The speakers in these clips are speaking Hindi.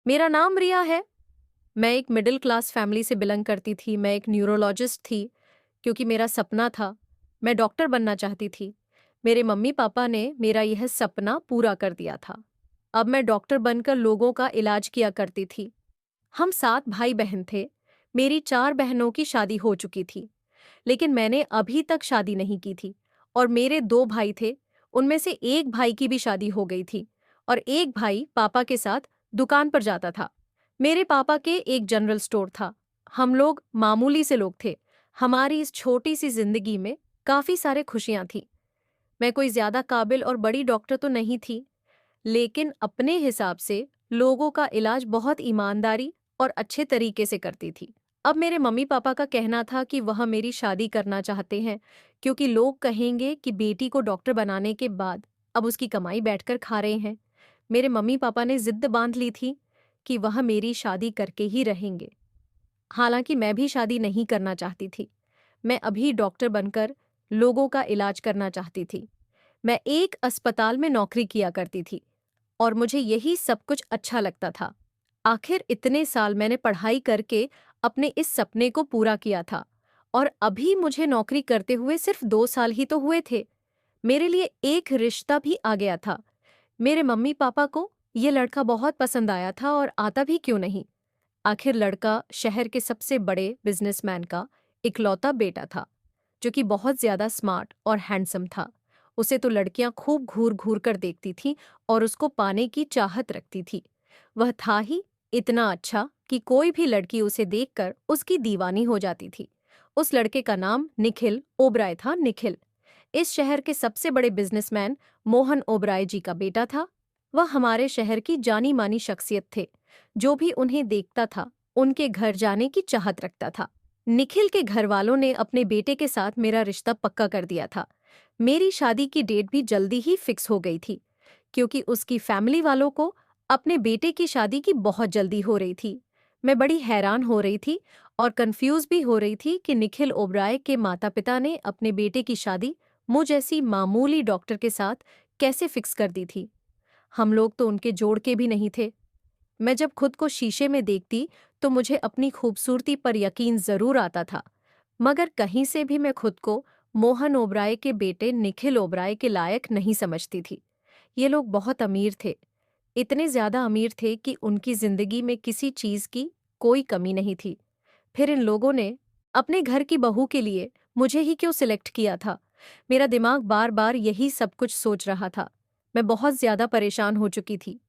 मेरा नाम रिया है। मैं एक मिडिल क्लास फैमिली से बिलोंग करती थी। मैं एक न्यूरोलॉजिस्ट थी क्योंकि मेरा सपना था। मैं डॉक्टर बनना चाहती थी। मेरे मम्मी-पापा ने मेरा यह सपना पूरा कर दिया था। अब मैं डॉक्टर बनकर लोगों का इलाज किया करती थी। हम 7 भाई-बहन थे। मेरी 4 बहनों की शादी हो चुकी थी, लेकिन मैंने अभी तक शादी नहीं की थी और मेरे 2 भाई थे, उनमें से एक भाई की भी शादी हो गई थी और एक भाई पापा के साथ दुकान पर जाता था। मेरे पापा के एक जनरल स्टोर था। हम लोग मामूली से लोग थे। हमारी इस छोटी सी जिंदगी में काफी सारे खुशियां थी। मैं कोई ज्यादा काबिल और बड़ी डॉक्टर तो नहीं थी, लेकिन अपने हिसाब से लोगों का इलाज बहुत ईमानदारी और अच्छे तरीके से करती थी। अब मेरे मम्मी पापा का कहना था कि वह मेरी शादी करना चाहते हैं क्योंकि लोग कहेंगे कि बेटी को डॉक्टर बनाने के बाद अब उसकी कमाई बैठकर खा रहे हैं। मेरे मम्मी पापा ने जिद बांध ली थी कि वह मेरी शादी करके ही रहेंगे। हालांकि मैं भी शादी नहीं करना चाहती थी। मैं अभी डॉक्टर बनकर लोगों का इलाज करना चाहती थी। मैं एक अस्पताल में नौकरी किया करती थी और मुझे यही सब कुछ अच्छा लगता था। आखिर इतने साल मैंने पढ़ाई करके अपने इस सपने को पूरा किया था और अभी मुझे नौकरी करते हुए सिर्फ 2 साल ही तो हुए थे। मेरे लिए एक रिश्ता भी आ गया था। मेरे मम्मी पापा को ये लड़का बहुत पसंद आया था और आता भी क्यों नहीं। आखिर लड़का शहर के सबसे बड़े बिजनेसमैन का इकलौता बेटा था, जो कि बहुत ज्यादा स्मार्ट और हैंडसम था। उसे तो लड़कियां खूब घूर घूर कर देखती थीं और उसको पाने की चाहत रखती थी। वह था ही इतना अच्छा कि कोई भी लड़की उसे देखकर उसकी दीवानी हो जाती थी। उस लड़के का नाम निखिल ओबराय था। निखिल इस शहर के सबसे बड़े बिजनेसमैन मोहन ओबराय जी का बेटा था। वह हमारे शहर की जानी मानी शख्सियत थे। जो भी उन्हें देखता था उनके घर जाने की चाहत रखता था। निखिल के घर वालों ने अपने बेटे के साथ मेरा रिश्ता पक्का कर दिया था। मेरी शादी की डेट भी जल्दी ही फिक्स हो गई थी क्योंकि उसकी फैमिली वालों को अपने बेटे की शादी की बहुत जल्दी हो रही थी। मैं बड़ी हैरान हो रही थी और कंफ्यूज भी हो रही थी कि निखिल ओबराय के माता पिता ने अपने बेटे की शादी मुझ जैसी मामूली डॉक्टर के साथ कैसे फिक्स कर दी थी। हम लोग तो उनके जोड़ के भी नहीं थे। मैं जब खुद को शीशे में देखती तो मुझे अपनी खूबसूरती पर यकीन जरूर आता था, मगर कहीं से भी मैं खुद को मोहन ओबराय के बेटे निखिल ओबराय के लायक नहीं समझती थी। ये लोग बहुत अमीर थे, इतने ज्यादा अमीर थे कि उनकी जिंदगी में किसी चीज की कोई कमी नहीं थी। फिर इन लोगों ने अपने घर की बहू के लिए मुझे ही क्यों सिलेक्ट किया था? मेरा दिमाग बार बार यही सब कुछ सोच रहा था। मैं बहुत ज्यादा परेशान हो चुकी थी।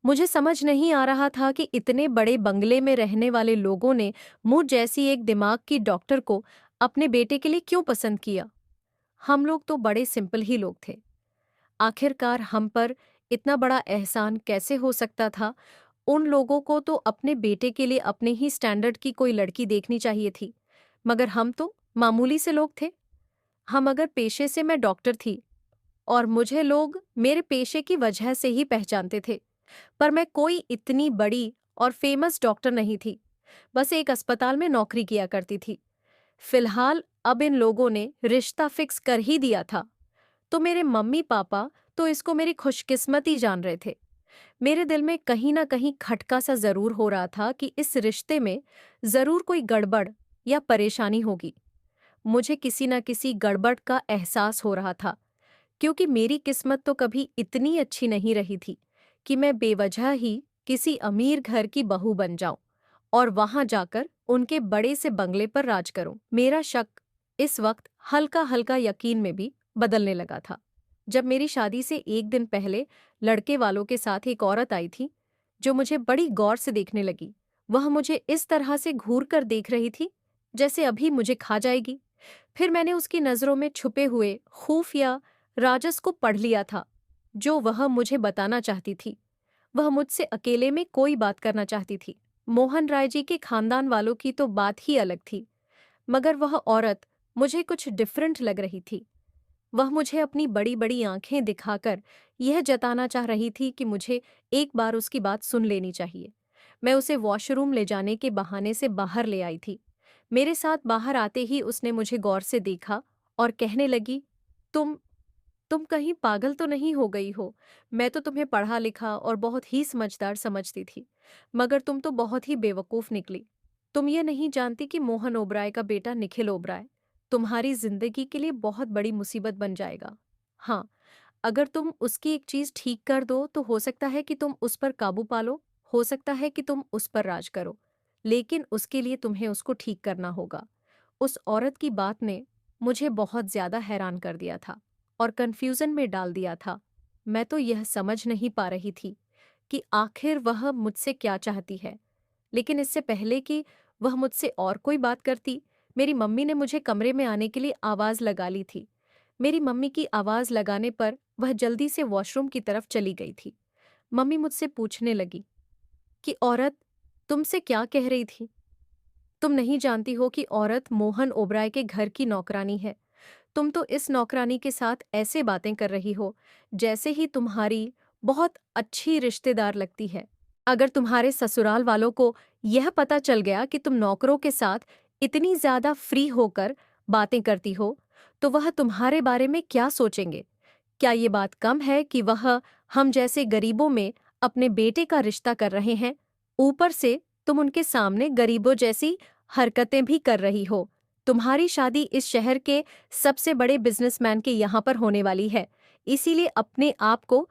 मुझे समझ नहीं आ रहा था कि इतने बड़े बंगले में रहने वाले लोगों ने मुझ जैसी एक दिमाग की डॉक्टर को अपने बेटे के लिए क्यों पसंद किया। हम लोग तो बड़े सिंपल ही लोग थे। आखिरकार हम पर इतना बड़ा एहसान कैसे हो सकता था? उन लोगों को तो अपने बेटे के लिए अपने ही स्टैंडर्ड की कोई लड़की देखनी चाहिए थी, मगर हम तो मामूली से लोग थे। हम अगर पेशे से मैं डॉक्टर थी और मुझे लोग मेरे पेशे की वजह से ही पहचानते थे, पर मैं कोई इतनी बड़ी और फेमस डॉक्टर नहीं थी। बस एक अस्पताल में नौकरी किया करती थी। फिलहाल अब इन लोगों ने रिश्ता फिक्स कर ही दिया था, तो मेरे मम्मी पापा तो इसको मेरी खुशकिस्मती जान रहे थे। मेरे दिल में कहीं ना कहीं खटका सा जरूर हो रहा था कि इस रिश्ते में जरूर कोई गड़बड़ या परेशानी होगी। मुझे किसी न किसी गड़बड़ का एहसास हो रहा था क्योंकि मेरी किस्मत तो कभी इतनी अच्छी नहीं रही थी कि मैं बेवजह ही किसी अमीर घर की बहू बन जाऊं और वहां जाकर उनके बड़े से बंगले पर राज करूं। मेरा शक इस वक्त हल्का हल्का यकीन में भी बदलने लगा था जब मेरी शादी से एक दिन पहले लड़के वालों के साथ एक औरत आई थी जो मुझे बड़ी गौर से देखने लगी। वह मुझे इस तरह से घूर कर देख रही थी जैसे अभी मुझे खा जाएगी। फिर मैंने उसकी नजरों में छुपे हुए खुफिया राजस को पढ़ लिया था जो वह मुझे बताना चाहती थी। वह मुझसे अकेले में कोई बात करना चाहती थी। मोहन राय जी के खानदान वालों की तो बात ही अलग थी, मगर वह औरत मुझे कुछ डिफरेंट लग रही थी। वह मुझे अपनी बड़ी बड़ी आंखें दिखाकर यह जताना चाह रही थी कि मुझे एक बार उसकी बात सुन लेनी चाहिए। मैं उसे वॉशरूम ले जाने के बहाने से बाहर ले आई थी। मेरे साथ बाहर आते ही उसने मुझे गौर से देखा और कहने लगी, तुम तुम कहीं पागल तो नहीं हो गई हो? मैं तो तुम्हें पढ़ा लिखा और बहुत ही समझदार समझती थी, मगर तुम तो बहुत ही बेवकूफ निकली। तुम ये नहीं जानती कि मोहन ओबराय का बेटा निखिल ओबराय तुम्हारी जिंदगी के लिए बहुत बड़ी मुसीबत बन जाएगा। हाँ, अगर तुम उसकी एक चीज ठीक कर दो तो हो सकता है कि तुम उस पर काबू पालो, हो सकता है कि तुम उस पर राज करो, लेकिन उसके लिए तुम्हें उसको ठीक करना होगा। उस औरत की बात ने मुझे बहुत ज्यादा हैरान कर दिया था और कंफ्यूजन में डाल दिया था। मैं तो यह समझ नहीं पा रही थी कि आखिर वह मुझसे क्या चाहती है। लेकिन इससे पहले कि वह मुझसे और कोई बात करती, मेरी मम्मी ने मुझे कमरे में आने के लिए आवाज लगा ली थी। मेरी मम्मी की आवाज लगाने पर वह जल्दी से वॉशरूम की तरफ चली गई थी। मम्मी मुझसे पूछने लगी कि औरत तुमसे क्या कह रही थी? तुम नहीं जानती हो कि औरत मोहन ओबराय के घर की नौकरानी है। तुम तो इस नौकरानी के साथ ऐसे बातें कर रही हो जैसे ही तुम्हारी बहुत अच्छी रिश्तेदार लगती है। अगर तुम्हारे ससुराल वालों को यह पता चल गया कि तुम नौकरों के साथ इतनी ज्यादा फ्री होकर बातें करती हो, तो वह तुम्हारे बारे में क्या सोचेंगे? क्या ये बात कम है कि वह हम जैसे गरीबों में अपने बेटे का रिश्ता कर रहे हैं? ऊपर से तुम उनके सामने गरीबों जैसी हरकतें भी कर रही हो। तुम्हारी शादी इस शहर के सबसे बड़े बिजनेसमैन के यहाँ पर होने वाली है, इसीलिए अपने आप को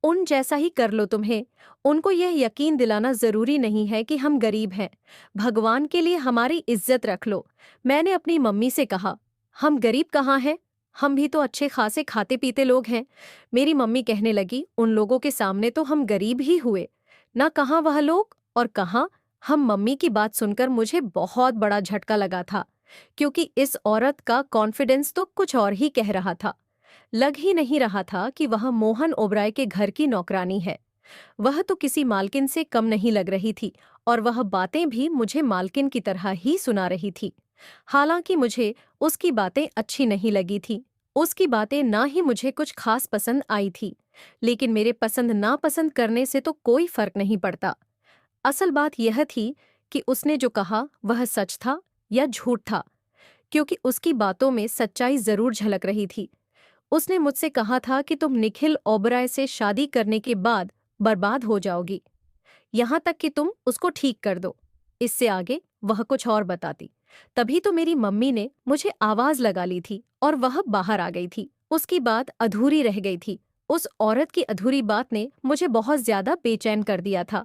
उन जैसा ही कर लो। तुम्हें उनको यह यकीन दिलाना जरूरी नहीं है कि हम गरीब हैं। भगवान के लिए हमारी इज्जत रख लो। मैंने अपनी मम्मी से कहा, हम गरीब कहाँ हैं? हम भी तो अच्छे खासे खाते पीते लोग हैं। मेरी मम्मी कहने लगी, उन लोगों के सामने तो हम गरीब ही हुए ना, कहाँ वह लोग और कहाँ हम। मम्मी की बात सुनकर मुझे बहुत बड़ा झटका लगा था, क्योंकि इस औरत का कॉन्फिडेंस तो कुछ और ही कह रहा था। लग ही नहीं रहा था कि वह मोहन ओबराय के घर की नौकरानी है। वह तो किसी मालकिन से कम नहीं लग रही थी और वह बातें भी मुझे मालकिन की तरह ही सुना रही थी। हालांकि मुझे उसकी बातें अच्छी नहीं लगी थी। उसकी बातें ना ही मुझे कुछ खास पसंद आई थी, लेकिन मेरे पसंद नापसंद करने से तो कोई फर्क नहीं पड़ता। असल बात यह थी कि उसने जो कहा वह सच था या झूठ था, क्योंकि उसकी बातों में सच्चाई जरूर झलक रही थी। उसने मुझसे कहा था कि तुम निखिल ओबराय से शादी करने के बाद बर्बाद हो जाओगी, यहाँ तक कि तुम उसको ठीक कर दो। इससे आगे वह कुछ और बताती। तभी तो मेरी मम्मी ने मुझे आवाज लगा ली थी और वह बाहर आ गई थी। उसकी बात अधूरी रह गई थी। उस औरत की अधूरी बात ने मुझे बहुत ज्यादा बेचैन कर दिया था,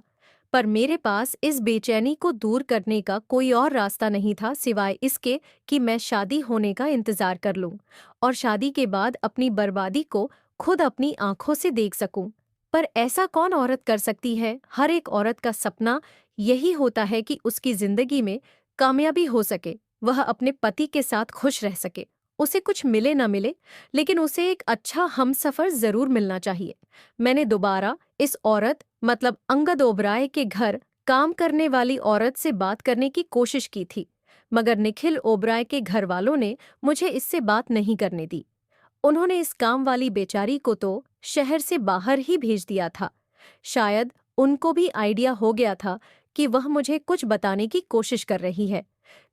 पर मेरे पास इस बेचैनी को दूर करने का कोई और रास्ता नहीं था सिवाय इसके कि मैं शादी होने का इंतजार कर लूं और शादी के बाद अपनी बर्बादी को खुद अपनी आंखों से देख सकूं। पर ऐसा कौन औरत कर सकती है? हर एक औरत का सपना यही होता है कि उसकी जिंदगी में कामयाबी हो सके, वह अपने पति के साथ खुश रह सके। उसे कुछ मिले न मिले, लेकिन उसे एक अच्छा हमसफर जरूर मिलना चाहिए। मैंने दोबारा इस औरत मतलब अंगद ओबराय के घर काम करने वाली औरत से बात करने की कोशिश की थी, मगर निखिल ओबराय के घर वालों ने मुझे इससे बात नहीं करने दी। उन्होंने इस काम वाली बेचारी को तो शहर से बाहर ही भेज दिया था। शायद उनको भी आइडिया हो गया था कि वह मुझे कुछ बताने की कोशिश कर रही है।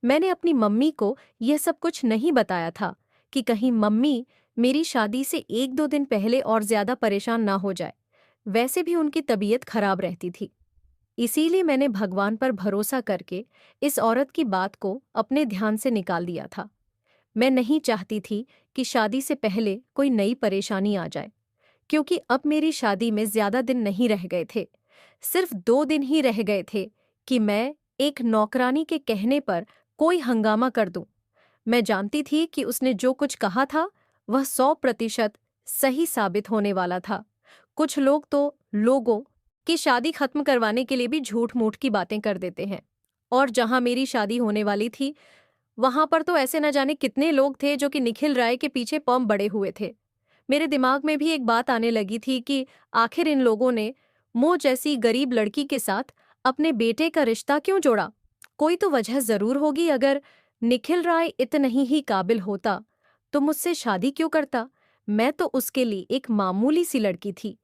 मैंने अपनी मम्मी को यह सब कुछ नहीं बताया था कि कहीं मम्मी मेरी शादी से 1-2 दिन पहले और ज्यादा परेशान ना हो जाए। वैसे भी उनकी तबीयत खराब रहती थी। इसीलिए मैंने भगवान पर भरोसा करके इस औरत की बात को अपने ध्यान से निकाल दिया था। मैं नहीं चाहती थी कि शादी से पहले कोई नई परेशानी आ जाए, क्योंकि अब मेरी शादी में ज्यादा दिन नहीं रह गए थे। सिर्फ 2 दिन ही रह गए थे कि मैं एक नौकरानी के कहने पर कोई हंगामा कर दूं। मैं जानती थी कि उसने जो कुछ कहा था वह 100% सही साबित होने वाला था। कुछ लोग तो लोगों की शादी खत्म करवाने के लिए भी झूठ मूठ की बातें कर देते हैं, और जहां मेरी शादी होने वाली थी वहां पर तो ऐसे न जाने कितने लोग थे जो कि निखिल राय के पीछे पम बड़े हुए थे। मेरे दिमाग में भी एक बात आने लगी थी कि आखिर इन लोगों ने मुझ जैसी गरीब लड़की के साथ अपने बेटे का रिश्ता क्यों जोड़ा? कोई तो वजह जरूर होगी। अगर निखिल राय इतने ही काबिल होता तो मुझसे शादी क्यों करता? मैं तो उसके लिए एक मामूली सी लड़की थी,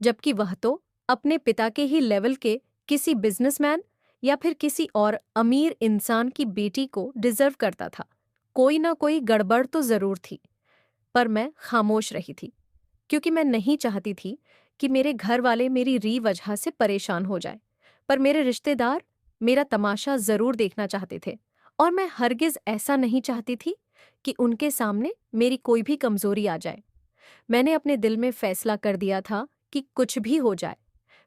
जबकि वह तो अपने पिता के ही लेवल के किसी बिजनेसमैन या फिर किसी और अमीर इंसान की बेटी को डिजर्व करता था। कोई ना कोई गड़बड़ तो जरूर थी, पर मैं खामोश रही थी। क्योंकि मैं नहीं चाहती थी कि मेरे घर वाले मेरी री वजह से परेशान हो जाए। पर मेरे रिश्तेदार मेरा तमाशा ज़रूर देखना चाहते थे और मैं हरगिज़ ऐसा नहीं चाहती थी कि उनके सामने मेरी कोई भी कमज़ोरी आ जाए। मैंने अपने दिल में फैसला कर दिया था कि कुछ भी हो जाए,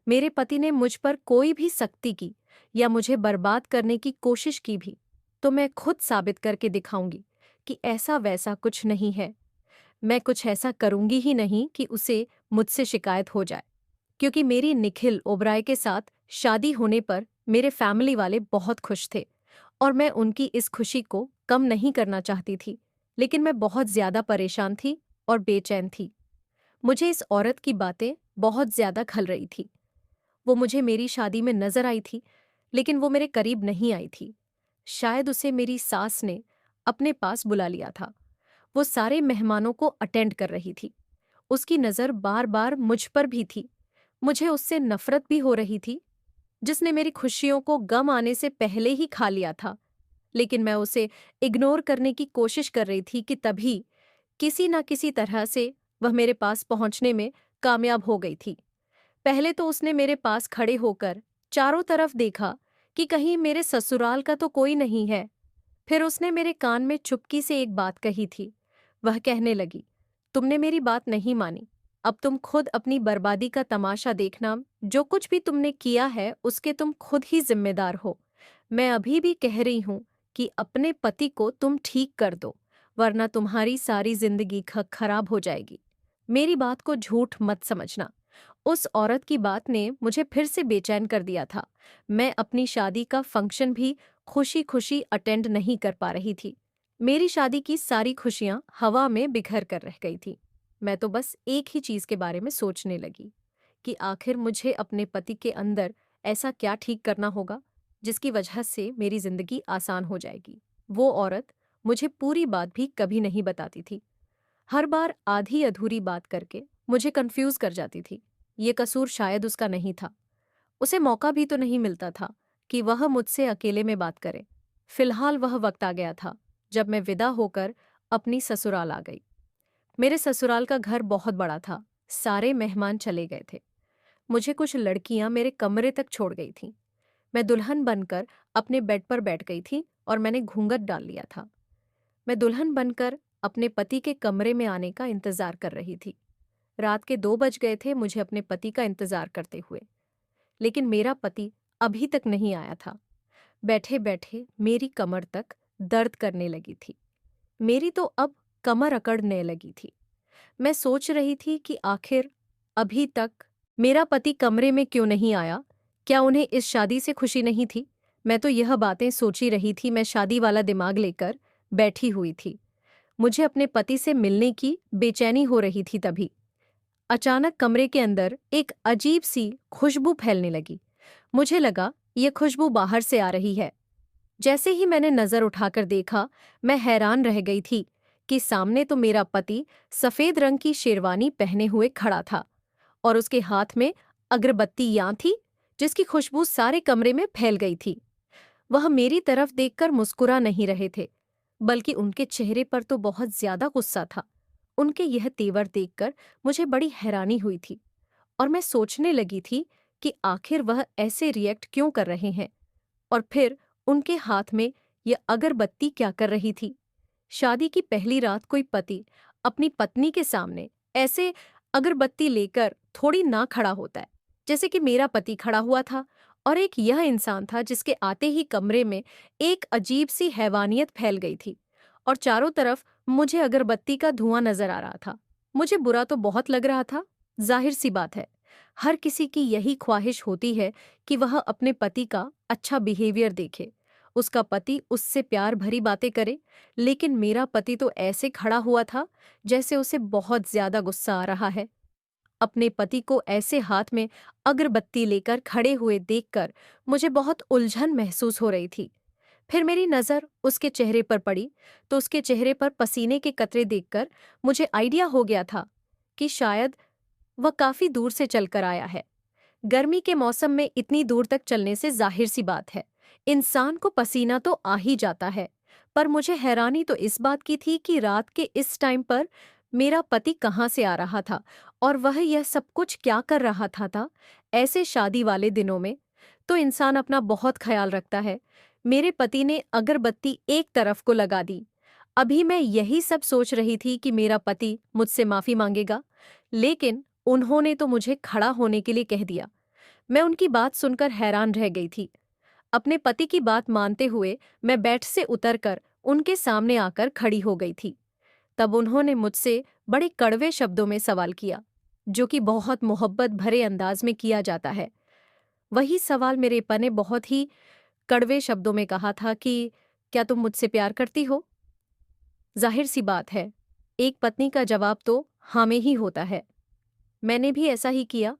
मेरे पति ने मुझ पर कोई भी सख्ती की या मुझे बर्बाद करने की कोशिश की भी, तो मैं खुद साबित करके दिखाऊंगी कि ऐसा वैसा कुछ नहीं है। मैं कुछ ऐसा करूंगी ही नहीं कि उसे मुझसे शिकायत हो जाए, क्योंकि मेरी निखिल ओबराय के साथ शादी होने पर मेरे फैमिली वाले बहुत खुश थे और मैं उनकी इस खुशी को कम नहीं करना चाहती थी। लेकिन मैं बहुत ज्यादा परेशान थी और बेचैन थी। मुझे इस औरत की बातें बहुत ज्यादा खल रही थी। वो मुझे मेरी शादी में नजर आई थी, लेकिन वो मेरे करीब नहीं आई थी। शायद उसे मेरी सास ने अपने पास बुला लिया था। वो सारे मेहमानों को अटेंड कर रही थी। उसकी नज़र बार बार मुझ पर भी थी। मुझे उससे नफरत भी हो रही थी, जिसने मेरी खुशियों को गम आने से पहले ही खा लिया था। लेकिन मैं उसे इग्नोर करने की कोशिश कर रही थी कि तभी किसी न किसी तरह से वह मेरे पास पहुंचने में कामयाब हो गई थी। पहले तो उसने मेरे पास खड़े होकर चारों तरफ देखा कि कहीं मेरे ससुराल का तो कोई नहीं है। फिर उसने मेरे कान में चुपकी से एक बात कही थी। वह कहने लगी, तुमने मेरी बात नहीं मानी। अब तुम खुद अपनी बर्बादी का तमाशा देखना। जो कुछ भी तुमने किया है उसके तुम खुद ही जिम्मेदार हो। मैं अभी भी कह रही हूं कि अपने पति को तुम ठीक कर दो, वरना तुम्हारी सारी जिंदगी खराब हो जाएगी। मेरी बात को झूठ मत समझना। उस औरत की बात ने मुझे फिर से बेचैन कर दिया था। मैं अपनी शादी का फंक्शन भी खुशी खुशी अटेंड नहीं कर पा रही थी। मेरी शादी की सारी खुशियां हवा में बिखर कर रह गई थी। मैं तो बस एक ही चीज के बारे में सोचने लगी कि आखिर मुझे अपने पति के अंदर ऐसा क्या ठीक करना होगा जिसकी वजह से मेरी जिंदगी आसान हो जाएगी। वो औरत मुझे पूरी बात भी कभी नहीं बताती थी। हर बार आधी अधूरी बात करके मुझे कंफ्यूज कर जाती थी। ये कसूर शायद उसका नहीं था। उसे मौका भी तो नहीं मिलता था कि वह मुझसे अकेले में बात करे। फिलहाल वह वक्त आ गया था जब मैं विदा होकर अपनी ससुराल आ गई। मेरे ससुराल का घर बहुत बड़ा था। सारे मेहमान चले गए थे। मुझे कुछ लड़कियां मेरे कमरे तक छोड़ गई थीं। मैं दुल्हन बनकर अपने बेड पर बैठ गई थी और मैंने घूंघट डाल लिया था। मैं दुल्हन बनकर अपने पति के कमरे में आने का इंतजार कर रही थी। रात के 2 बज गए थे मुझे अपने पति का इंतजार करते हुए। लेकिन मेरा पति अभी तक नहीं आया था। बैठे बैठे मेरी कमर तक दर्द करने लगी थी। मेरी तो अब कमर अकड़ने लगी थी। मैं सोच रही थी कि आखिर अभी तक मेरा पति कमरे में क्यों नहीं आया। क्या उन्हें इस शादी से खुशी नहीं थी? मैं तो यह बातें सोची रही थी। मैं शादी वाला दिमाग लेकर बैठी हुई थी। मुझे अपने पति से मिलने की बेचैनी हो रही थी। तभी अचानक कमरे के अंदर एक अजीब सी खुशबू फैलने लगी। मुझे लगा यह खुशबू बाहर से आ रही है। जैसे ही मैंने नजर उठाकर देखा, मैं हैरान रह गई थी कि सामने तो मेरा पति सफेद रंग की शेरवानी पहने हुए खड़ा था और उसके हाथ में अगरबत्तियां थी जिसकी खुशबू सारे कमरे में फैल गई थी। वह मेरी तरफ देखकर मुस्कुरा नहीं रहे थे, बल्कि उनके चेहरे पर तो बहुत ज्यादा गुस्सा था। उनके यह तेवर देखकर मुझे बड़ी हैरानी हुई थी और मैं सोचने लगी थी कि आखिर वह ऐसे रिएक्ट क्यों कर रहे हैं। और फिर उनके हाथ में यह अगरबत्ती क्या कर रही थी। शादी की पहली रात कोई पति अपनी पत्नी के सामने ऐसे अगरबत्ती लेकर थोड़ी ना खड़ा होता है, जैसे कि मेरा पति खड़ा हुआ था। और एक यह इंसान था जिसके आते ही कमरे में एक अजीब सी हैवानियत फैल गई थी और चारों तरफ मुझे अगरबत्ती का धुआं नजर आ रहा था। मुझे बुरा तो बहुत लग रहा था। जाहिर सी बात है, हर किसी की यही ख्वाहिश होती है कि वह अपने पति का अच्छा बिहेवियर देखे, उसका पति उससे प्यार भरी बातें करे। लेकिन मेरा पति तो ऐसे खड़ा हुआ था जैसे उसे बहुत ज्यादा गुस्सा आ रहा है। अपने पति को ऐसे हाथ में अगरबत्ती लेकर खड़े हुए देखकर मुझे बहुत उलझन महसूस हो रही थी। फिर मेरी नज़र उसके चेहरे पर पड़ी तो उसके चेहरे पर पसीने के कतरे देखकर मुझे आइडिया हो गया था कि शायद वह काफी दूर से चलकर आया है। गर्मी के मौसम में इतनी दूर तक चलने से जाहिर सी बात है, इंसान को पसीना तो आ ही जाता है। पर मुझे हैरानी तो इस बात की थी कि रात के इस टाइम पर मेरा पति कहाँ से आ रहा था और वह यह सब कुछ क्या कर रहा था। ऐसे शादी वाले दिनों में तो इंसान अपना बहुत ख्याल रखता है। मेरे पति ने अगरबत्ती एक तरफ को लगा दी। अभी मैं यही सब सोच रही थी कि मेरा पति मुझसे माफी मांगेगा, लेकिन उन्होंने तो मुझे खड़ा होने के लिए कह दिया। मैं उनकी बात सुनकर हैरान रह गई थी। अपने पति की बात मानते हुए मैं बेड से उतरकर उनके सामने आकर खड़ी हो गई थी। तब उन्होंने मुझसे बड़े कड़वे शब्दों में सवाल किया, जो कि बहुत मोहब्बत भरे अंदाज में किया जाता है। वही सवाल मेरे पा ने बहुत ही कड़वे शब्दों में कहा था कि क्या तुम मुझसे प्यार करती हो? जाहिर सी बात है, एक पत्नी का जवाब तो हाँ में ही होता है। मैंने भी ऐसा ही किया।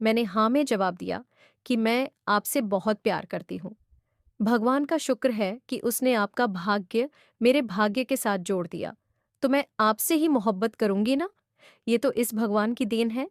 मैंने हाँ में जवाब दिया कि मैं आपसे बहुत प्यार करती हूँ। भगवान का शुक्र है कि उसने आपका भाग्य मेरे भाग्य के साथ जोड़ दिया, तो मैं आपसे ही मोहब्बत करूंगी ना। ये तो इस भगवान की देन है।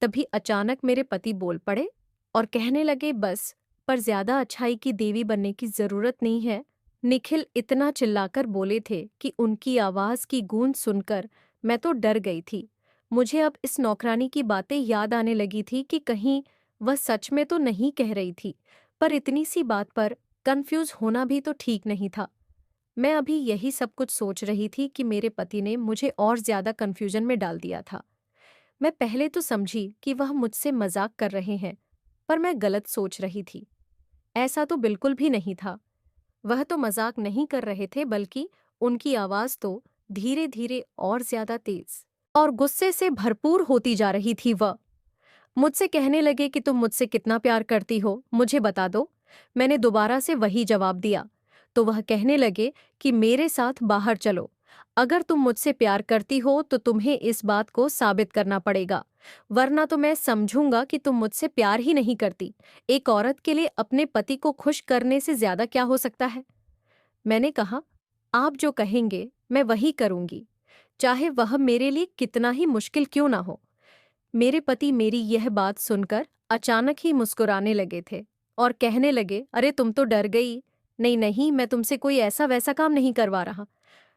तभी अचानक मेरे पति बोल पड़े और कहने लगे, बस, पर ज्यादा अच्छाई की देवी बनने की जरूरत नहीं है। निखिल इतना चिल्लाकर बोले थे कि उनकी आवाज की गूंज सुनकर मैं तो डर गई थी। मुझे अब इस नौकरानी की बातें याद आने लगी थी कि कहीं वह सच में तो नहीं कह रही थी, पर इतनी सी बात पर कंफ्यूज होना भी तो ठीक नहीं था। मैं अभी यही सब कुछ सोच रही थी कि मेरे पति ने मुझे और ज्यादा कंफ्यूजन में डाल दिया था। मैं पहले तो समझी कि वह मुझसे मजाक कर रहे हैं, पर मैं गलत सोच रही थी। ऐसा तो बिल्कुल भी नहीं था। वह तो मजाक नहीं कर रहे थे, बल्कि उनकी आवाज तो धीरे धीरे और ज्यादा तेज और गुस्से से भरपूर होती जा रही थी। वह मुझसे कहने लगे कि तुम मुझसे कितना प्यार करती हो, मुझे बता दो। मैंने दोबारा से वही जवाब दिया। तो वह कहने लगे कि मेरे साथ बाहर चलो। अगर तुम मुझसे प्यार करती हो तो तुम्हें इस बात को साबित करना पड़ेगा, वरना तो मैं समझूंगा कि तुम मुझसे प्यार ही नहीं करती। एक औरत के लिए अपने पति को खुश करने से ज्यादा क्या हो सकता है? मैंने कहा, आप जो कहेंगे मैं वही करूंगी, चाहे वह मेरे लिए कितना ही मुश्किल क्यों ना हो। मेरे पति मेरी यह बात सुनकर अचानक ही मुस्कुराने लगे थे और कहने लगे, अरे तुम तो डर गई। नहीं नहीं, मैं तुमसे कोई ऐसा वैसा काम नहीं करवा रहा।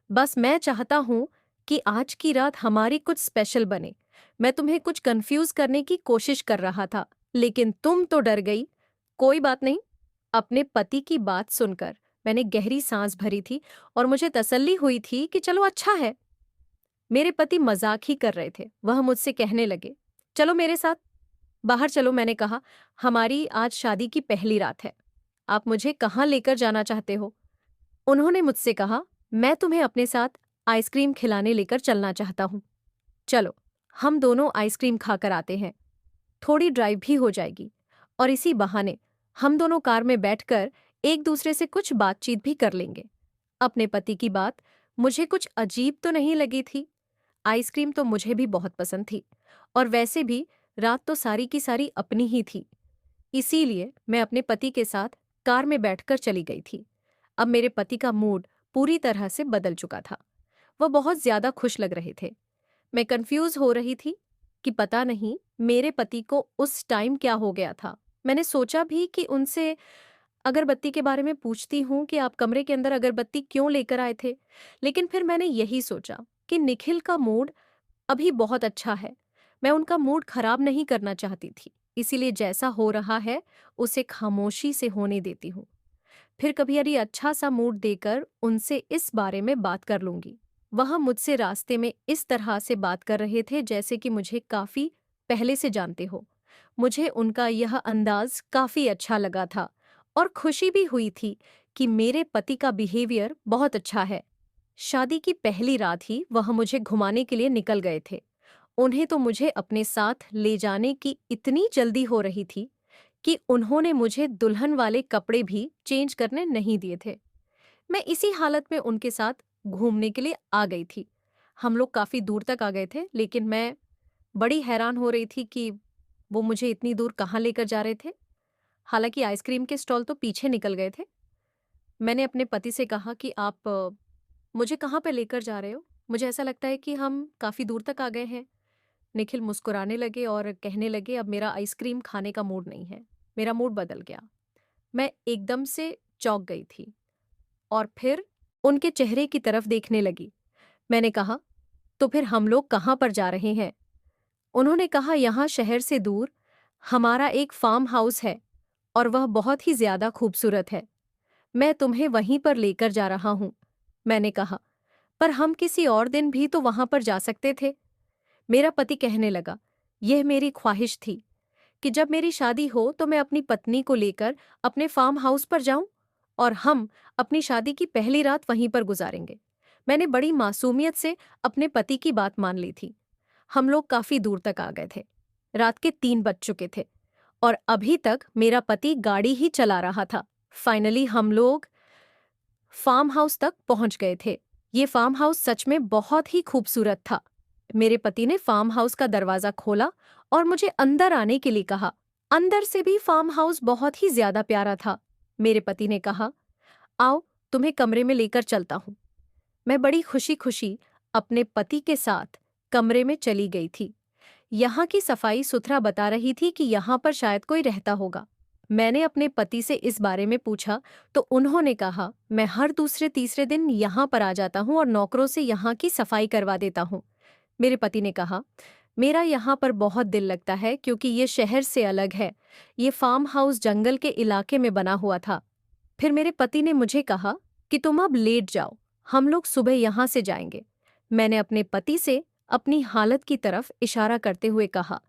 बस मैं चाहता हूं कि आज की रात हमारी कुछ स्पेशल बने। मैं तुम्हें कुछ कंफ्यूज करने की कोशिश कर रहा था, लेकिन तुम तो डर गई। कोई बात नहीं। अपने पति की बात सुनकर मैंने गहरी सांस भरी थी और मुझे तसल्ली हुई थी कि चलो अच्छा है। मेरे पति मजाक ही कर रहे थे। वह मुझसे कहने लगे, चलो मेरे साथ बाहर चलो। मैंने कहा, हमारी आज शादी की पहली रात है। आप मुझे कहाँ लेकर जाना चाहते हो? उन्होंने मुझसे कहा, मैं तुम्हें अपने साथ आइसक्रीम खिलाने लेकर चलना चाहता हूँ। चलो, हम दोनों आइसक्रीम खाकर आते हैं। थोड़ी ड्राइव भी हो जाएगी और इसी बहाने हम दोनों कार में बैठकर एक दूसरे से कुछ बातचीत भी कर लेंगे। अपने पति की बात मुझे कुछ अजीब तो नहीं लगी थी। आइसक्रीम तो मुझे भी बहुत पसंद थी और वैसे भी रात तो सारी की सारी अपनी ही थी। इसीलिए मैं अपने पति के साथ कार में बैठकर चली गई थी। अब मेरे पति का मूड पूरी तरह से बदल चुका था। वह बहुत ज्यादा खुश लग रहे थे। मैं कंफ्यूज हो रही थी कि पता नहीं मेरे पति को उस टाइम क्या हो गया था। मैंने सोचा भी कि उनसे अगरबत्ती के बारे में पूछती हूँ कि आप कमरे के अंदर अगरबत्ती क्यों लेकर आए थे, लेकिन फिर मैंने यही सोचा कि निखिल का मूड अभी बहुत अच्छा है। मैं उनका मूड खराब नहीं करना चाहती थी, इसीलिए जैसा हो रहा है उसे खामोशी से होने देती हूँ। फिर कभी यदि अच्छा सा मूड देकर उनसे इस बारे में बात कर लूंगी। वह मुझसे रास्ते में इस तरह से बात कर रहे थे जैसे कि मुझे काफी पहले से जानते हो। मुझे उनका यह अंदाज काफी अच्छा लगा था और खुशी भी हुई थी कि मेरे पति का बिहेवियर बहुत अच्छा है। शादी की पहली रात ही वह मुझे घुमाने के लिए निकल गए थे। उन्हें तो मुझे अपने साथ ले जाने की इतनी जल्दी हो रही थी कि उन्होंने मुझे दुल्हन वाले कपड़े भी चेंज करने नहीं दिए थे। मैं इसी हालत में उनके साथ घूमने के लिए आ गई थी। हम लोग काफी दूर तक आ गए थे, लेकिन मैं बड़ी हैरान हो रही थी कि वो मुझे इतनी दूर कहाँ लेकर जा रहे थे। हालांकि आइसक्रीम के स्टॉल तो पीछे निकल गए थे। मैंने अपने पति से कहा कि आप मुझे कहाँ पे लेकर जा रहे हो? मुझे ऐसा लगता है कि हम काफी दूर तक आ गए हैं। निखिल मुस्कुराने लगे और कहने लगे, अब मेरा आइसक्रीम खाने का मूड नहीं है। मेरा मूड बदल गया। मैं एकदम से चौंक गई थी और फिर उनके चेहरे की तरफ देखने लगी। मैंने कहा, तो फिर हम लोग कहाँ पर जा रहे हैं? उन्होंने कहा, यहाँ शहर से दूर हमारा एक फार्म हाउस है और वह बहुत ही ज्यादा खूबसूरत है। मैं तुम्हें वहीं पर लेकर जा रहा हूँ। मैंने कहा, पर हम किसी और दिन भी तो वहां पर जा सकते थे। मेरा पति कहने लगा, यह मेरी ख्वाहिश थी कि जब मेरी शादी हो तो मैं अपनी पत्नी को लेकर अपने फार्म हाउस पर जाऊं और हम अपनी शादी की पहली रात वहीं पर गुजारेंगे। मैंने बड़ी मासूमियत से अपने पति की बात मान ली थी। हम लोग काफी दूर तक आ गए थे। रात के 3 बज चुके थे और अभी तक मेरा पति गाड़ी ही चला रहा था। फाइनली हम लोग फार्म हाउस तक पहुंच गए थे। ये फार्म हाउस सच में बहुत ही खूबसूरत था। मेरे पति ने फार्म हाउस का दरवाजा खोला और मुझे अंदर आने के लिए कहा। अंदर से भी फार्म हाउस बहुत ही ज्यादा प्यारा था। मेरे पति ने कहा, आओ तुम्हें कमरे में लेकर चलता हूं। मैं बड़ी खुशी खुशी अपने पति के साथ कमरे में चली गई थी। यहाँ की सफाई सुथरा बता रही थी कि यहाँ पर शायद कोई रहता होगा। मैंने अपने पति से इस बारे में पूछा तो उन्होंने कहा, मैं हर दूसरे तीसरे दिन यहाँ पर आ जाता हूँ और नौकरों से यहाँ की सफाई करवा देता हूँ। मेरे पति ने कहा, मेरा यहाँ पर बहुत दिल लगता है क्योंकि ये शहर से अलग है। ये फार्म हाउस जंगल के इलाके में बना हुआ था। फिर मेरे पति ने मुझे कहा कि तुम अब लेट जाओ, हम लोग सुबह यहाँ से जाएंगे। मैंने अपने पति से अपनी हालत की तरफ इशारा करते हुए कहा,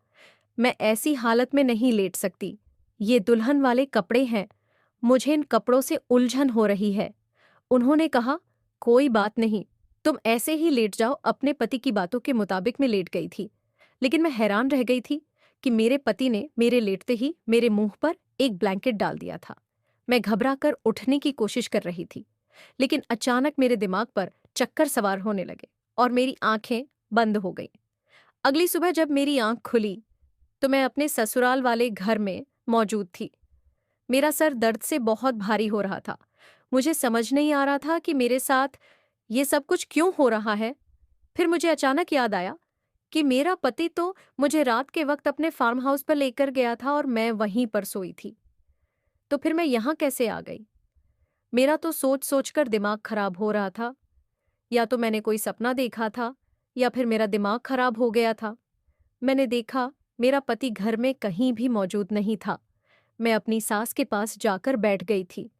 मैं ऐसी हालत में नहीं लेट सकती। ये दुल्हन वाले कपड़े हैं, मुझे इन कपड़ों से उलझन हो रही है। उन्होंने कहा, कोई बात नहीं, तुम ऐसे ही लेट जाओ। अपने पति की बातों के मुताबिक मैं लेट गई थी, लेकिन मैं हैरान रह गई थी कि मेरे पति ने मेरे लेटते ही मेरे मुंह पर एक ब्लैंकेट डाल दिया था। मैं घबराकर उठने की कोशिश कर रही थी, लेकिन अचानक मेरे दिमाग पर चक्कर सवार होने लगे और मेरी आंखें बंद हो गईं। अगली सुबह जब मेरी आंख खुली तो मैं अपने ससुराल वाले घर में मौजूद थी। मेरा सर दर्द से बहुत भारी हो रहा था। मुझे समझ नहीं आ रहा था कि मेरे साथ ये सब कुछ क्यों हो रहा है। फिर मुझे अचानक याद आया कि मेरा पति तो मुझे रात के वक्त अपने फार्म हाउस पर लेकर गया था और मैं वहीं पर सोई थी। तो फिर मैं यहाँ कैसे आ गई? मेरा तो सोच सोचकर दिमाग खराब हो रहा था। या तो मैंने कोई सपना देखा था या फिर मेरा दिमाग खराब हो गया था। मैंने देखा मेरा पति घर में कहीं भी मौजूद नहीं था। मैं अपनी सास के पास जाकर बैठ गई थी।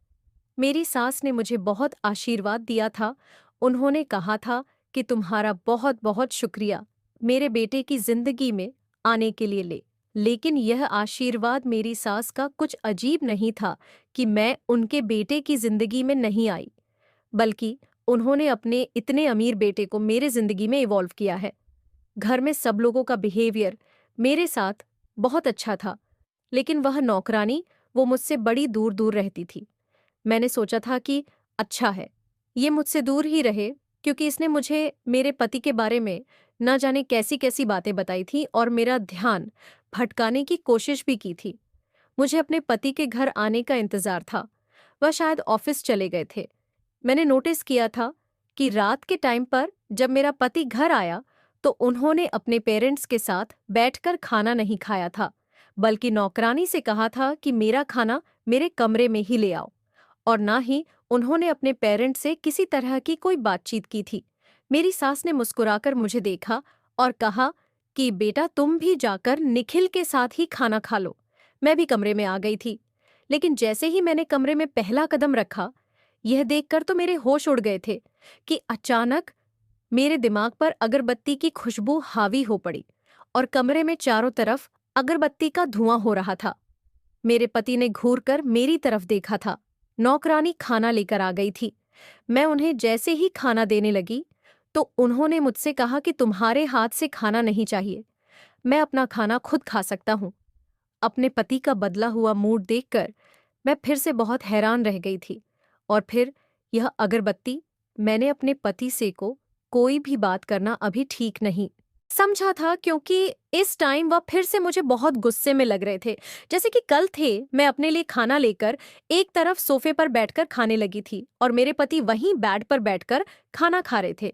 मेरी सास ने मुझे बहुत आशीर्वाद दिया था। उन्होंने कहा था कि तुम्हारा बहुत बहुत शुक्रिया मेरे बेटे की जिंदगी में आने के लिए। लेकिन यह आशीर्वाद मेरी सास का कुछ अजीब नहीं था कि मैं उनके बेटे की जिंदगी में नहीं आई, बल्कि उन्होंने अपने इतने अमीर बेटे को मेरे जिंदगी में इवॉल्व किया है। घर में सब लोगों का बिहेवियर मेरे साथ बहुत अच्छा था, लेकिन वह नौकरानी, वो मुझसे बड़ी दूर दूर रहती थी। मैंने सोचा था कि अच्छा है, ये मुझसे दूर ही रहे, क्योंकि इसने मुझे मेरे पति के बारे में न जाने कैसी कैसी बातें बताई थी और मेरा ध्यान भटकाने की कोशिश भी की थी। मुझे अपने पति के घर आने का इंतजार था। वह शायद ऑफिस चले गए थे। मैंने नोटिस किया था कि रात के टाइम पर जब मेरा पति घर आया तो उन्होंने अपने पेरेंट्स के साथ बैठकर खाना नहीं खाया था, बल्कि नौकरानी से कहा था कि मेरा खाना मेरे कमरे में ही ले आओ। और ना ही उन्होंने अपने पेरेंट्स से किसी तरह की कोई बातचीत की थी। मेरी सास ने मुस्कुराकर मुझे देखा और कहा कि बेटा तुम भी जाकर निखिल के साथ ही खाना खा लो। मैं भी कमरे में आ गई थी, लेकिन जैसे ही मैंने कमरे में पहला कदम रखा, यह देखकर तो मेरे होश उड़ गए थे कि अचानक मेरे दिमाग पर अगरबत्ती की खुशबू हावी हो पड़ी और कमरे में चारों तरफ अगरबत्ती का धुआं हो रहा था। मेरे पति ने घूरकर मेरी तरफ देखा था। नौकरानी खाना लेकर आ गई थी। मैं उन्हें जैसे ही खाना देने लगी तो उन्होंने मुझसे कहा कि तुम्हारे हाथ से खाना नहीं चाहिए, मैं अपना खाना खुद खा सकता हूँ। अपने पति का बदला हुआ मूड देखकर मैं फिर से बहुत हैरान रह गई थी। और फिर यह अगरबत्ती, मैंने अपने पति से को कोई भी बात करना अभी ठीक नहीं समझा था, क्योंकि इस टाइम वह फिर से मुझे बहुत गुस्से में लग रहे थे। जैसे कि कल थे, मैं अपने लिए खाना लेकर एक तरफ सोफे पर बैठकर खाने लगी थी और मेरे पति वहीं बेड पर बैठकर खाना खा रहे थे।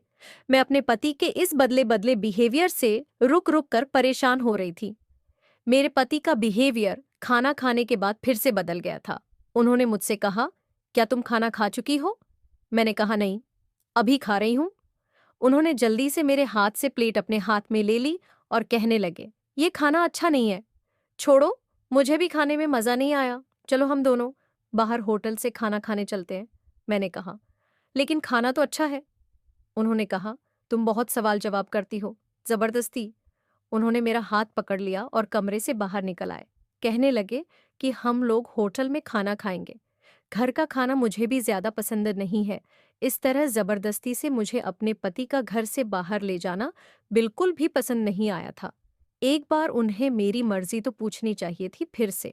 मैं अपने पति के इस बदले बदले बिहेवियर से रुक रुक कर परेशान हो रही थी। मेरे पति का बिहेवियर खाना खाने के बाद फिर से बदल गया था। उन्होंने मुझसे कहा, क्या तुम खाना खा चुकी हो? मैंने कहा नहीं, अभी खा रही हूं। उन्होंने जल्दी से मेरे हाथ से प्लेट अपने हाथ में ले ली और कहने लगे, ये खाना अच्छा नहीं है, छोड़ो, मुझे भी खाने में मज़ा नहीं आया, चलो हम दोनों बाहर होटल से खाना खाने चलते हैं। मैंने कहा, लेकिन खाना तो अच्छा है। उन्होंने कहा, तुम बहुत सवाल जवाब करती हो, जबरदस्ती। उन्होंने मेरा हाथ पकड़ लिया और कमरे से बाहर निकल आए। कहने लगे कि हम लोग होटल में खाना खाएंगे, घर का खाना मुझे भी ज्यादा पसंद नहीं है। इस तरह जबरदस्ती से मुझे अपने पति का घर से बाहर ले जाना बिल्कुल भी पसंद नहीं आया था। एक बार उन्हें मेरी मर्जी तो पूछनी चाहिए थी फिर से।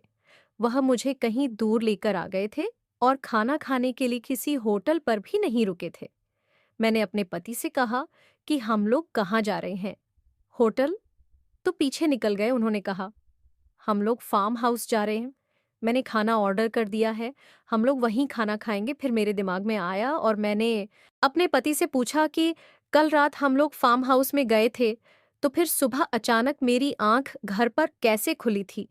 वह मुझे कहीं दूर लेकर आ गए थे और खाना खाने के लिए किसी होटल पर भी नहीं रुके थे। मैंने अपने पति से कहा कि हम लोग कहाँ जा रहे हैं। होटल तो पीछे निकल गए। उन्होंने कहा, हम लोग फार्म हाउस जा रहे हैं, मैंने खाना ऑर्डर कर दिया है, हम लोग वहीं खाना खाएंगे। फिर मेरे दिमाग में आया और मैंने अपने पति से पूछा कि कल रात हम लोग फार्म हाउस में गए थे, तो फिर सुबह अचानक मेरी आंख घर पर कैसे खुली थी।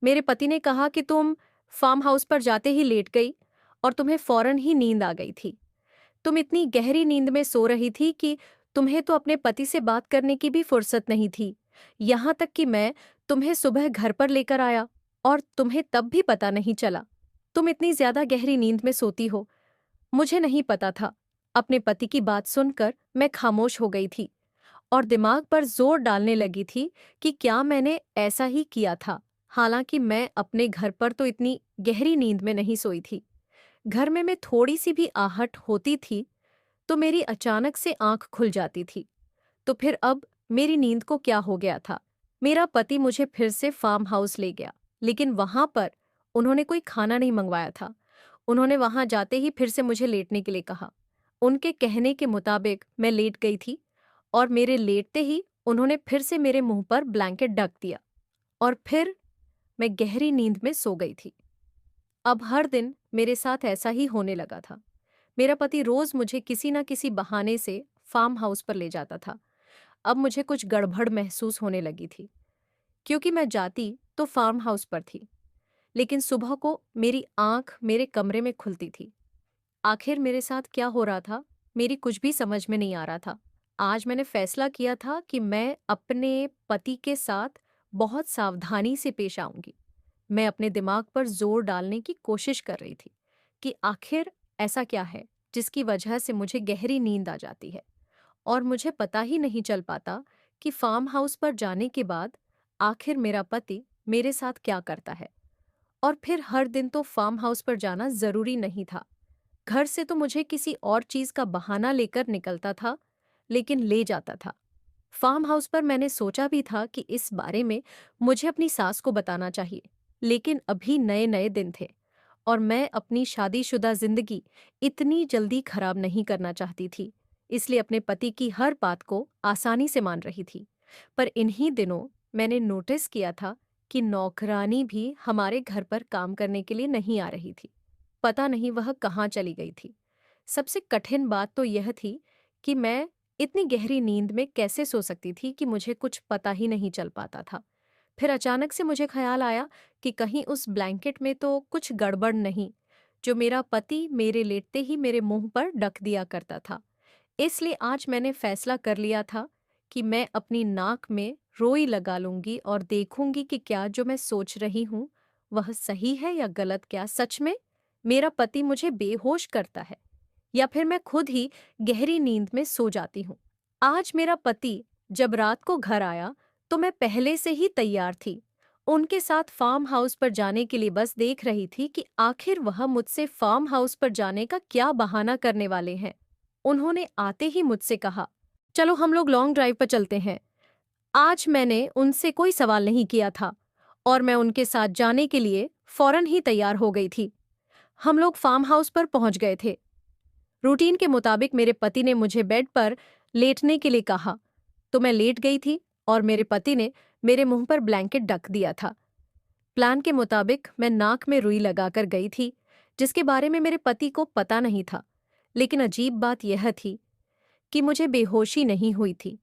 मेरे पति ने कहा कि तुम फार्म हाउस पर जाते ही लेट गई और तुम्हें फौरन ही नींद आ गई थी। तुम इतनी गहरी नींद में सो रही थी कि तुम्हें तो अपने पति से बात करने की भी फुर्सत नहीं थी। यहाँ तक कि मैं तुम्हें सुबह घर पर लेकर आया और तुम्हें तब भी पता नहीं चला। तुम इतनी ज्यादा गहरी नींद में सोती हो, मुझे नहीं पता था। अपने पति की बात सुनकर मैं खामोश हो गई थी और दिमाग पर जोर डालने लगी थी कि क्या मैंने ऐसा ही किया था। हालांकि मैं अपने घर पर तो इतनी गहरी नींद में नहीं सोई थी। घर में मैं थोड़ी सी भी आहट होती थी तो मेरी अचानक से आंख खुल जाती थी। तो फिर अब मेरी नींद को क्या हो गया था। मेरा पति मुझे फिर से फार्म हाउस ले गया, लेकिन वहां पर उन्होंने कोई खाना नहीं मंगवाया था। उन्होंने वहां जाते ही फिर से मुझे लेटने के लिए कहा। उनके कहने के मुताबिक मैं लेट गई थी और मेरे लेटते ही उन्होंने फिर से मेरे मुंह पर ब्लैंकेट ढक दिया और फिर मैं गहरी नींद में सो गई थी। अब हर दिन मेरे साथ ऐसा ही होने लगा था। मेरा पति रोज मुझे किसी न किसी बहाने से फार्म हाउस पर ले जाता था। अब मुझे कुछ गड़बड़ महसूस होने लगी थी, क्योंकि मैं जाती तो फार्म हाउस पर थी, लेकिन सुबह को मेरी आंख मेरे कमरे में खुलती थी। आखिर मेरे साथ क्या हो रहा था, मेरी कुछ भी समझ में नहीं आ रहा था। आज मैंने फैसला किया था कि मैं अपने पति के साथ बहुत सावधानी से पेश आऊंगी। मैं अपने दिमाग पर जोर डालने की कोशिश कर रही थी कि आखिर ऐसा क्या है जिसकी वजह से मुझे गहरी नींद आ जाती है और मुझे पता ही नहीं चल पाता कि फार्म हाउस पर जाने के बाद आखिर मेरा पति मेरे साथ क्या करता है। और फिर हर दिन तो फार्म हाउस पर जाना जरूरी नहीं था। घर से तो मुझे किसी और चीज का बहाना लेकर निकलता था, लेकिन ले जाता था। फार्म हाउस पर मैंने सोचा भी था कि इस बारे में मुझे अपनी सास को बताना चाहिए, लेकिन अभी नए नए दिन थे और मैं अपनी शादीशुदा जिंदगी इतनी जल्दी खराब नहीं करना चाहती थी। इसलिए अपने पति की हर बात को आसानी से मान रही थी। पर इन्हीं दिनों मैंने नोटिस किया था कि नौकरानी भी हमारे घर पर काम करने के लिए नहीं आ रही थी। पता नहीं वह कहाँ चली गई थी। सबसे कठिन बात तो यह थी कि मैं इतनी गहरी नींद में कैसे सो सकती थी कि मुझे कुछ पता ही नहीं चल पाता था। फिर अचानक से मुझे ख्याल आया कि कहीं उस ब्लैंकेट में तो कुछ गड़बड़ नहीं, जो मेरा पति मेरे लेटते ही मेरे मुंह पर ढक दिया करता था। इसलिए आज मैंने फैसला कर लिया था कि मैं अपनी नाक में रोई लगा लूंगी और देखूंगी कि क्या जो मैं सोच रही हूं वह सही है या गलत। क्या सच में मेरा पति मुझे बेहोश करता है या फिर मैं खुद ही गहरी नींद में सो जाती हूँ। आज मेरा पति जब रात को घर आया तो मैं पहले से ही तैयार थी। उनके साथ फार्म हाउस पर जाने के लिए बस देख रही थी कि आखिर वह मुझसे फार्म हाउस पर जाने का क्या बहाना करने वाले हैं। उन्होंने आते ही मुझसे कहा, चलो हम लोग लॉन्ग ड्राइव पर चलते हैं। आज मैंने उनसे कोई सवाल नहीं किया था और मैं उनके साथ जाने के लिए फौरन ही तैयार हो गई थी। हम लोग फार्म हाउस पर पहुंच गए थे। रूटीन के मुताबिक मेरे पति ने मुझे बेड पर लेटने के लिए कहा, तो मैं लेट गई थी और मेरे पति ने मेरे मुंह पर ब्लैंकेट ढक दिया था। प्लान के मुताबिक मैं नाक में रुई लगाकर गई थी, जिसके बारे में मेरे पति को पता नहीं था। लेकिन अजीब बात यह थी कि मुझे बेहोशी नहीं हुई थी।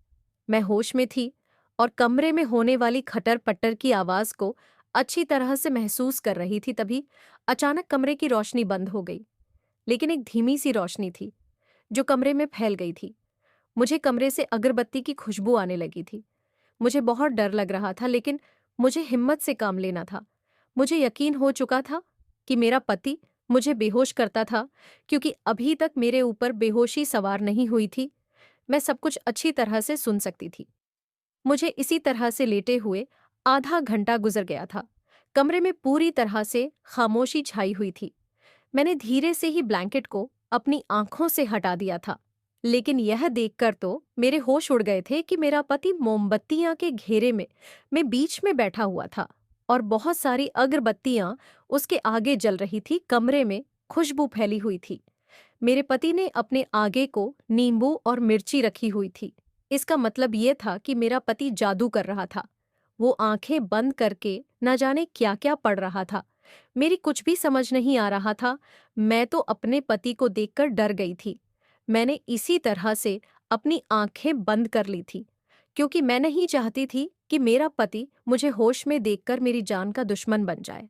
मैं होश में थी और कमरे में होने वाली खटर पट्टर की आवाज को अच्छी तरह से महसूस कर रही थी। तभी अचानक कमरे की रोशनी बंद हो गई, लेकिन एक धीमी सी रोशनी थी जो कमरे में फैल गई थी। मुझे कमरे से अगरबत्ती की खुशबू आने लगी थी। मुझे बहुत डर लग रहा था, लेकिन मुझे हिम्मत से काम लेना था। मुझे यकीन हो चुका था कि मेरा पति मुझे बेहोश करता था, क्योंकि अभी तक मेरे ऊपर बेहोशी सवार नहीं हुई थी। मैं सब कुछ अच्छी तरह से सुन सकती थी। मुझे इसी तरह से लेटे हुए आधा घंटा गुजर गया था। कमरे में पूरी तरह से खामोशी छाई हुई थी। मैंने धीरे से ही ब्लैंकेट को अपनी आंखों से हटा दिया था, लेकिन यह देखकर तो मेरे होश उड़ गए थे कि मेरा पति मोमबत्तियां के घेरे में मैं बीच में बैठा हुआ था और बहुत सारी अगरबत्तियां उसके आगे जल रही थी। कमरे में खुशबू फैली हुई थी। मेरे पति ने अपने आगे को नींबू और मिर्ची रखी हुई थी। इसका मतलब ये था कि मेरा पति जादू कर रहा था। वो आंखें बंद करके न जाने क्या क्या पढ़ रहा था। मेरी कुछ भी समझ नहीं आ रहा था। मैं तो अपने पति को देखकर डर गई थी। मैंने इसी तरह से अपनी आंखें बंद कर ली थी, क्योंकि मैं नहीं चाहती थी कि मेरा पति मुझे होश में देखकर मेरी जान का दुश्मन बन जाए।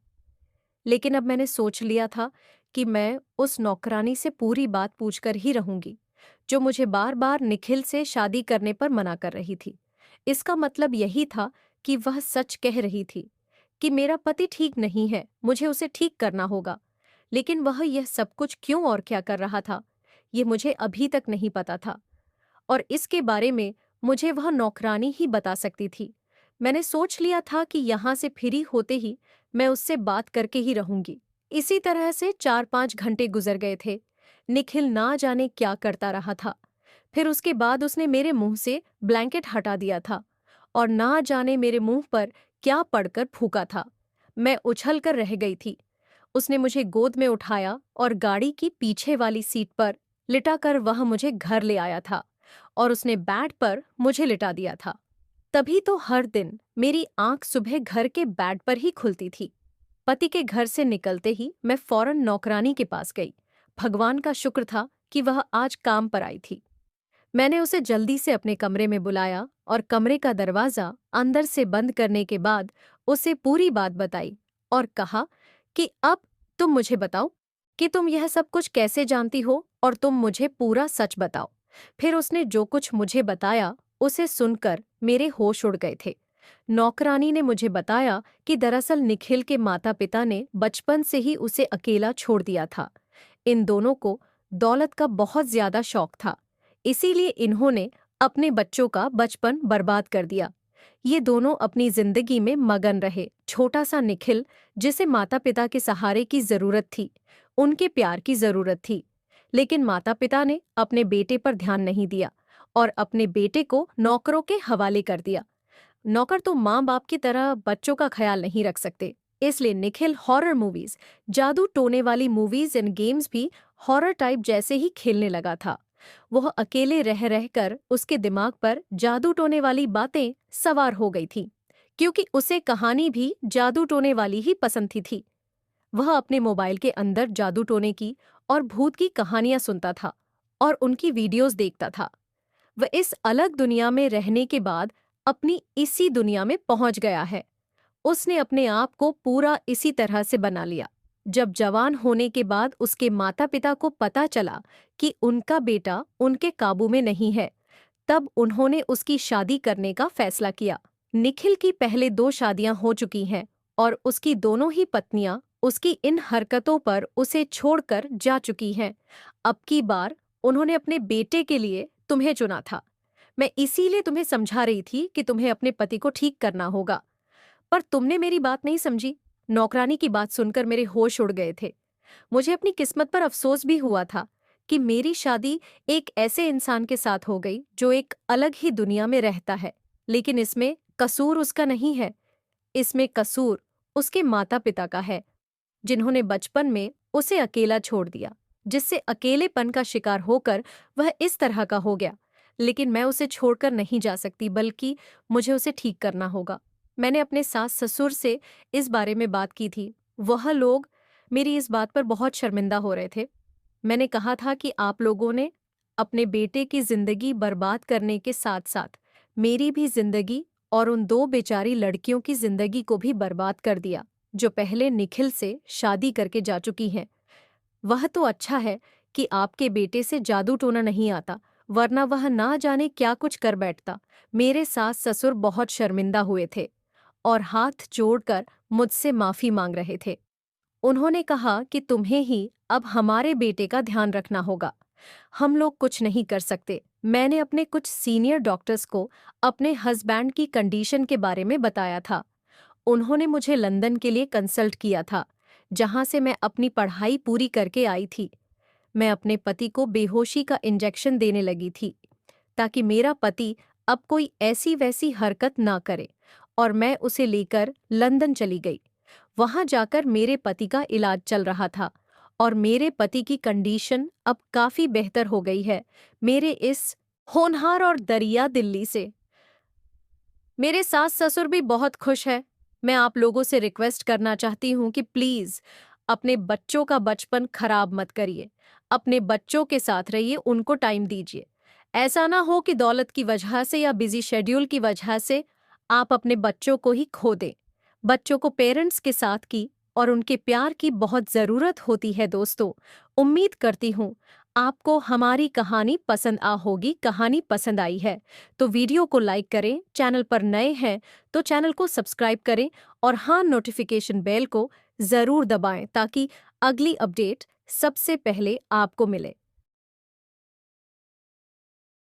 लेकिन अब मैंने सोच लिया था कि मैं उस नौकरानी से पूरी बात पूछकर ही रहूंगी, जो मुझे बार बार निखिल से शादी करने पर मना कर रही थी। इसका मतलब यही था कि वह सच कह रही थी कि मेरा पति ठीक नहीं है, मुझे उसे ठीक करना होगा। लेकिन वह यह सब कुछ क्यों और क्या कर रहा था, ये मुझे अभी तक नहीं पता था, और इसके बारे में मुझे वह नौकरानी ही बता सकती थी। मैंने सोच लिया था कि यहाँ से फ्री होते ही मैं उससे बात करके ही रहूंगी। इसी तरह से 4-5 घंटे गुजर गए थे। निखिल ना जाने क्या करता रहा था। फिर उसके बाद उसने मेरे मुंह से ब्लैंकेट हटा दिया था और ना जाने मेरे मुंह पर क्या पड़कर फूका था। मैं उछल कर रह गई थी। उसने मुझे गोद में उठाया और गाड़ी की पीछे वाली सीट पर लिटाकर वह मुझे घर ले आया था और उसने बेड पर मुझे लिटा दिया था। तभी तो हर दिन मेरी आंख सुबह घर के बेड पर ही खुलती थी। पति के घर से निकलते ही मैं फौरन नौकरानी के पास गई। भगवान का शुक्र था कि वह आज काम पर आई थी। मैंने उसे जल्दी से अपने कमरे में बुलाया और कमरे का दरवाजा अंदर से बंद करने के बाद उसे पूरी बात बताई और कहा कि अब तुम मुझे बताओ कि तुम यह सब कुछ कैसे जानती हो, और तुम मुझे पूरा सच बताओ। फिर उसने जो कुछ मुझे बताया उसे सुनकर मेरे होश उड़ गए थे। नौकरानी ने मुझे बताया कि दरअसल निखिल के माता पिता ने बचपन से ही उसे अकेला छोड़ दिया था। इन दोनों को दौलत का बहुत ज्यादा शौक था, इसीलिए इन्होंने अपने बच्चों का बचपन बर्बाद कर दिया। ये दोनों अपनी जिंदगी में मगन रहे। छोटा सा निखिल, जिसे माता पिता के सहारे की जरूरत थी, उनके प्यार की जरूरत थी, लेकिन माता पिता ने अपने बेटे पर ध्यान नहीं दिया और अपने बेटे को नौकरों के हवाले कर दिया। नौकर तो माँ बाप की तरह बच्चों का ख्याल नहीं रख सकते, इसलिए निखिल हॉरर मूवीज, जादू टोने वाली मूवीज एंड गेम्स भी हॉरर टाइप जैसे ही खेलने लगा था। वह अकेले रह रहकर उसके दिमाग पर जादू टोने वाली बातें सवार हो गई थी, क्योंकि उसे कहानी भी जादू टोने वाली ही पसंद थी। वह अपने मोबाइल के अंदर जादू टोने की और भूत की कहानियां सुनता था और उनकी वीडियोस देखता था। वह इस अलग दुनिया में रहने के बाद अपनी इसी दुनिया में पहुंच गया है। उसने अपने आप को पूरा इसी तरह से बना लिया। जब जवान होने के बाद उसके माता पिता को पता चला कि उनका बेटा उनके काबू में नहीं है, तब उन्होंने उसकी शादी करने का फैसला किया। निखिल की पहले 2 शादियां हो चुकी हैं और उसकी दोनों ही पत्नियां उसकी इन हरकतों पर उसे छोड़कर जा चुकी हैं। अब की बार उन्होंने अपने बेटे के लिए तुम्हें चुना था। मैं इसीलिए तुम्हें समझा रही थी कि तुम्हें अपने पति को ठीक करना होगा, पर तुमने मेरी बात नहीं समझी। नौकरानी की बात सुनकर मेरे होश उड़ गए थे। मुझे अपनी किस्मत पर अफसोस भी हुआ था कि मेरी शादी एक ऐसे इंसान के साथ हो गई जो एक अलग ही दुनिया में रहता है। लेकिन इसमें कसूर उसका नहीं है, इसमें कसूर उसके माता पिता का है, जिन्होंने बचपन में उसे अकेला छोड़ दिया, जिससे अकेलेपन का शिकार होकर वह इस तरह का हो गया। लेकिन मैं उसे छोड़कर नहीं जा सकती, बल्कि मुझे उसे ठीक करना होगा। मैंने अपने सास ससुर से इस बारे में बात की थी। वह लोग मेरी इस बात पर बहुत शर्मिंदा हो रहे थे। मैंने कहा था कि आप लोगों ने अपने बेटे की जिंदगी बर्बाद करने के साथ साथ मेरी भी जिंदगी और उन 2 बेचारी लड़कियों की जिंदगी को भी बर्बाद कर दिया, जो पहले निखिल से शादी करके जा चुकी हैं। वह तो अच्छा है कि आपके बेटे से जादू टोना नहीं आता, वरना वह ना जाने क्या कुछ कर बैठता। मेरे सास ससुर बहुत शर्मिंदा हुए थे और हाथ जोड़कर मुझसे माफी मांग रहे थे। उन्होंने कहा कि तुम्हें ही अब हमारे बेटे का ध्यान रखना होगा, हम लोग कुछ नहीं कर सकते। मैंने अपने कुछ सीनियर डॉक्टर्स को अपने हस्बैंड की कंडीशन के बारे में बताया था। उन्होंने मुझे लंदन के लिए कंसल्ट किया था, जहां से मैं अपनी पढ़ाई पूरी करके आई थी। मैं अपने पति को बेहोशी का इंजेक्शन देने लगी थी ताकि मेरा पति अब कोई ऐसी वैसी हरकत ना करे, और मैं उसे लेकर लंदन चली गई। वहां जाकर मेरे पति का इलाज चल रहा था और मेरे पति की कंडीशन अब काफी बेहतर हो गई है। मेरे इस होनहार और दरिया दिल्ली से मेरे सास ससुर भी बहुत खुश है। मैं आप लोगों से रिक्वेस्ट करना चाहती हूँ कि प्लीज अपने बच्चों का बचपन खराब मत करिए। अपने बच्चों के साथ रहिए, उनको टाइम दीजिए। ऐसा ना हो कि दौलत की वजह से या बिजी शेड्यूल की वजह से आप अपने बच्चों को ही खो दें। बच्चों को पेरेंट्स के साथ की और उनके प्यार की बहुत जरूरत होती है दोस्तों। उम्मीद करती हूँ आपको हमारी कहानी पसंद होगी। कहानी पसंद आई है तो वीडियो को लाइक करें, चैनल पर नए हैं तो चैनल को सब्सक्राइब करें और हाँ, नोटिफिकेशन बेल को जरूर दबाएं ताकि अगली अपडेट सबसे पहले आपको मिले।